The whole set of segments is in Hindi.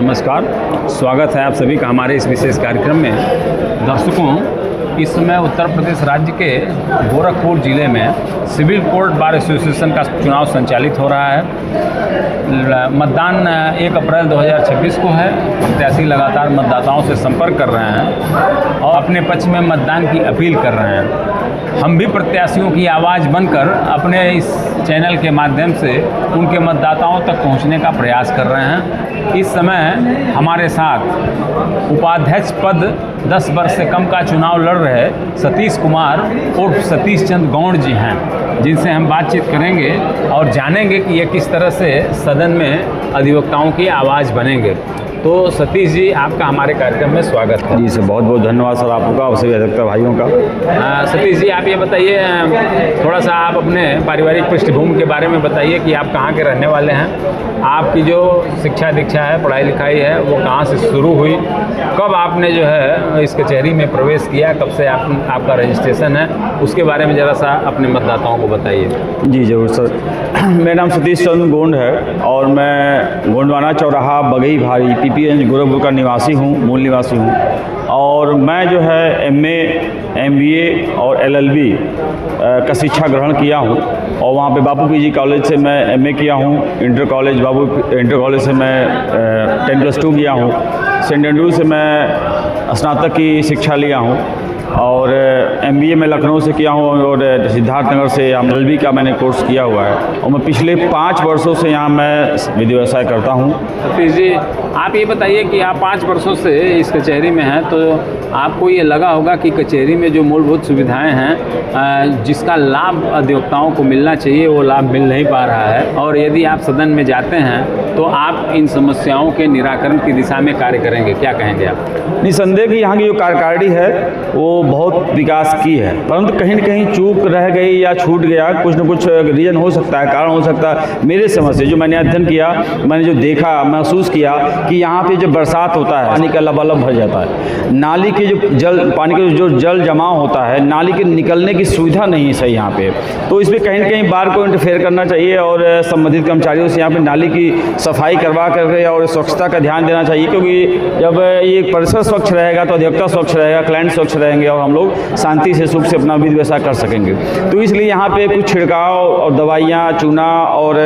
नमस्कार, स्वागत है आप सभी का हमारे इस विशेष कार्यक्रम में। दर्शकों, इस समय उत्तर प्रदेश राज्य के गोरखपुर ज़िले में सिविल कोर्ट बार एसोसिएशन का चुनाव संचालित हो रहा है। मतदान 1 अप्रैल 2026 को है। प्रत्याशी लगातार मतदाताओं से संपर्क कर रहे हैं और अपने पक्ष में मतदान की अपील कर रहे हैं। हम भी प्रत्याशियों की आवाज़ बनकर अपने इस चैनल के माध्यम से उनके मतदाताओं तक पहुंचने का प्रयास कर रहे हैं। इस समय हमारे साथ उपाध्यक्ष पद 10 वर्ष से कम का चुनाव लड़ रहे सतीश कुमार उर्फ सतीश चंद गौड़ जी हैं, जिनसे हम बातचीत करेंगे और जानेंगे कि ये किस तरह से सदन में अधिवक्ताओं की आवाज़ बनेंगे। तो सतीश जी, आपका हमारे कार्यक्रम में स्वागत है। जी सर, बहुत बहुत धन्यवाद सर आपका और सभी अधिवक्ता भाइयों का। सतीश जी, आप ये बताइए, थोड़ा सा आप अपने पारिवारिक पृष्ठभूमि के बारे में बताइए कि आप कहाँ के रहने वाले हैं, आपकी जो शिक्षा दीक्षा है, पढ़ाई लिखाई है, वो कहाँ से शुरू हुई, कब आपने जो है इस कचहरी में प्रवेश किया, कब से आपका रजिस्ट्रेशन है, उसके बारे में ज़रा सा अपने मतदाताओं को बताइए। जी ज़रूर सर। मेरा नाम सतीश चंद गोंड है और मैं गोंडवाना चौराहा बगई भारी पीपीएन गोरखपुर का निवासी हूँ, मूल निवासी हूँ। और मैं जो है MA, MBA और LLB का शिक्षा ग्रहण किया हूँ और वहाँ पे बापू PG कॉलेज से मैं MA किया हूँ। इंटर कॉलेज से मैं 10+2 किया हूँ। सेंट एंड्रूज से मैं स्नातक की शिक्षा लिया हूँ और MBA में लखनऊ से किया हूँ और सिद्धार्थनगर से LLB का मैंने कोर्स किया हुआ है और मैं पिछले 5 वर्षों से यहाँ मैं विधि व्यवसाय करता हूँ। सतीश जी, आप ये बताइए कि आप 5 वर्षों से इस कचहरी में हैं, तो आपको ये लगा होगा कि कचहरी में जो मूलभूत सुविधाएं हैं, जिसका लाभ अधिवक्ताओं को मिलना चाहिए, वो लाभ मिल नहीं पा रहा है, और यदि आप सदन में जाते हैं तो आप इन समस्याओं के निराकरण की दिशा में कार्य करेंगे, क्या कहेंगे आप? निसंदेह कि यहाँ की जो कार्यकारिणी है वो बहुत विकास की है, परंतु कहीं न कहीं चूक रह गई या छूट गया, कुछ न कुछ रीज़न हो सकता है, कारण हो सकता है। मेरे समझ से जो मैंने अध्ययन किया, मैंने जो देखा, महसूस किया कि यहाँ पे जब बरसात होता है पानी का लबालब भर जाता है, नाली के जो पानी का जो जल जमाव होता है, नाली के निकलने की सुविधा नहीं है सही यहाँ पे। तो इसमें कहीं न कहीं बार को इंटरफेयर करना चाहिए और संबंधित कर्मचारियों से यहाँ पे नाली की सफाई करवा करके और स्वच्छता का ध्यान देना चाहिए, क्योंकि जब ये परिसर स्वच्छ रहेगा तो अधिवक्ता स्वच्छ रहेगा, क्लाइंट स्वच्छ रहेंगे और हम लोग शांति से सुख से अपना विधि व्यवसाय कर सकेंगे। तो इसलिए यहाँ पे कुछ छिड़काव और दवाइयाँ, चूना और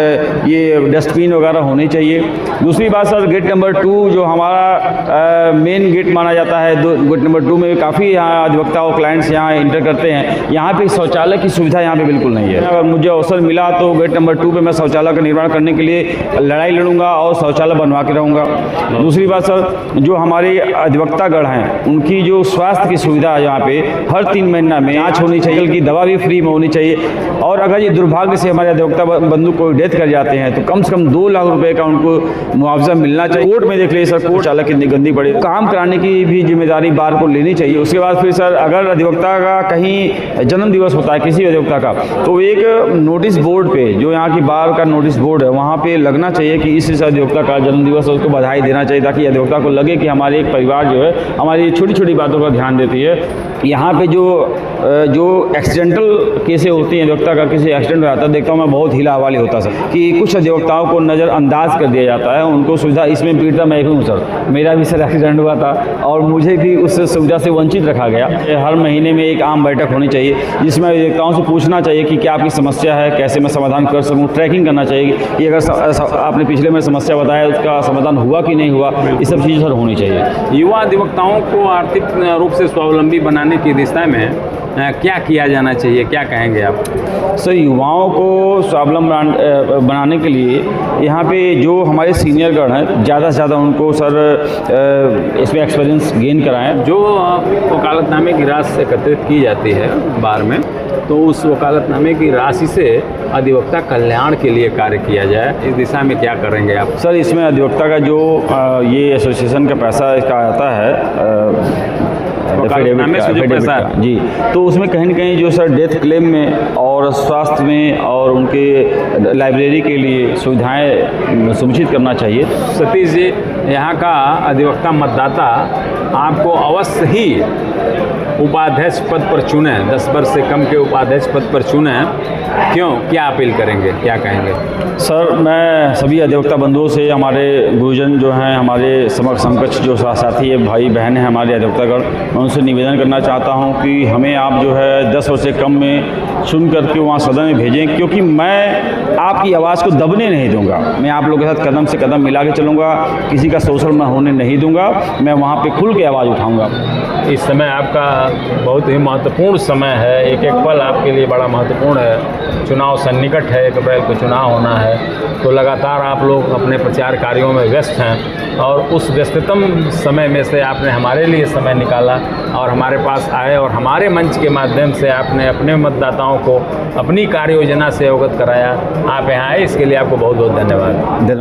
ये डस्टबिन वगैरह होनी चाहिए। दूसरी बात सर, गेट नंबर 2 जो हमारा मेन गेट माना जाता है, गेट नंबर 2 में काफ़ी यहाँ अधिवक्ता और क्लाइंट्स यहाँ इंटर करते हैं। यहाँ पे शौचालय की सुविधा यहाँ पे बिल्कुल नहीं है। अगर मुझे अवसर मिला तो गेट नंबर 2 पे मैं शौचालय का निर्माण करने के लिए लड़ाई लड़ूंगा और शौचालय बनवा के रहूँगा। दूसरी बात सर, जो हमारे अधिवक्तागण हैं उनकी जो स्वास्थ्य की सुविधा है, यहाँ पे हर 3 महीना में जाँच होनी चाहिए, की दवा भी फ्री में होनी चाहिए। और अगर ये दुर्भाग्य से हमारे अधिवक्ता बंधु को डेथ कर जाते हैं तो कम से कम 2 लाख रुपए का उनको मुआवजा मिलना चाहिए। कोर्ट में देख लीजिए सर, कोर्ट चालक कितनी गंदी पड़ी, काम कराने की भी जिम्मेदारी बार को लेनी चाहिए। उसके बाद फिर सर, अगर अधिवक्ता का कहीं जन्म दिवस होता है किसी अधिवक्ता का, तो एक नोटिस बोर्ड पे, जो यहाँ की बार का नोटिस बोर्ड है, वहाँ पे लगना चाहिए कि इस अधिवक्ता का जन्म दिवस है, उसको बधाई देना चाहिए, ताकि अधिवक्ता को लगे कि हमारे एक परिवार जो है हमारी छोटी छोटी बातों का ध्यान देती है। यहाँ पे जो एक्सीडेंटल केसें होती हैं, अधिवक्ता का किसी एक्सीडेंट हो जाता है, देखता हूँ मैं बहुत हिला हवाली होता सर, कि कुछ अधिवक्ताओं को नज़रअंदाज कर दिया जाता है, उनको सुविधा इसमें पीड़िता मैं भी हूँ सर। मेरा भी सर एक्सीडेंट हुआ था और मुझे भी उस सुविधा से वंचित रखा गया। हर महीने में एक आम बैठक होनी चाहिए जिसमें अधिवक्ताओं से पूछना चाहिए कि क्या आपकी समस्या है, कैसे मैं समाधान कर सकूँ। ट्रैकिंग करना चाहिए कि अगर आपने पिछले में समस्या बताया उसका समाधान हुआ कि नहीं हुआ, ये सब चीज़ें सर होनी चाहिए। युवा अधिवक्ताओं को आर्थिक रूप से स्वावलंबी बनाने की दिशा में क्या किया जाना चाहिए, क्या कहेंगे आप? सर, युवाओं को स्वावलंबी बनाने के लिए यहाँ पे जो हमारे सीनियरगण हैं, ज़्यादा से ज़्यादा उनको सर इसमें एक्सपीरियंस गेन कराएं। जो वकालतनामे की राशि एकत्रित की जाती है बार में, तो उस वकालतनामे की राशि से अधिवक्ता कल्याण के लिए कार्य किया जाए, इस दिशा में क्या करेंगे आप? सर, इसमें अधिवक्ता का जो ये एसोसिएशन का पैसा इसका आता है, पैसा जी, तो उसमें कहीं न कहीं जो सर डेथ क्लेम में और स्वास्थ्य में और उनके लाइब्रेरी के लिए सुविधाएं सुनिश्चित करना चाहिए। सतीश जी, यहाँ का अधिवक्ता मतदाता आपको अवश्य ही उपाध्यक्ष पद पर चुने, 10 वर्ष से कम के उपाध्यक्ष पद पर चुने, क्यों, क्या अपील करेंगे, क्या कहेंगे? सर, मैं सभी अधिवक्ता बंधुओं से, हमारे गुरुजन जो हैं, हमारे समकक्ष जो साथी है, भाई बहन हैं हमारे अधिवक्तागण, मैं उनसे निवेदन करना चाहता हूं कि हमें आप जो है 10 वर्ष से कम में चुन करके वहाँ सदन में भेजें, क्योंकि मैं आपकी आवाज़ को दबने नहीं दूंगा। मैं आप लोगों के साथ कदम से कदम मिला के चलूँगा, किसी का शोषण मैं होने नहीं दूंगा, मैं वहाँ पे खुल के आवाज़ उठाऊंगा। इस समय आपका बहुत ही महत्वपूर्ण समय है, एक एक पल आपके लिए बड़ा महत्वपूर्ण है। चुनाव सन्निकट है, 1 अप्रैल को चुनाव होना है, तो लगातार आप लोग अपने प्रचार कार्यों में व्यस्त हैं और उस व्यस्ततम समय में से आपने हमारे लिए समय निकाला और हमारे पास आए और हमारे मंच के माध्यम से आपने अपने मतदाताओं को अपनी कार्य योजना से अवगत कराया। आप यहाँ आए, इसके लिए आपको बहुत बहुत धन्यवाद।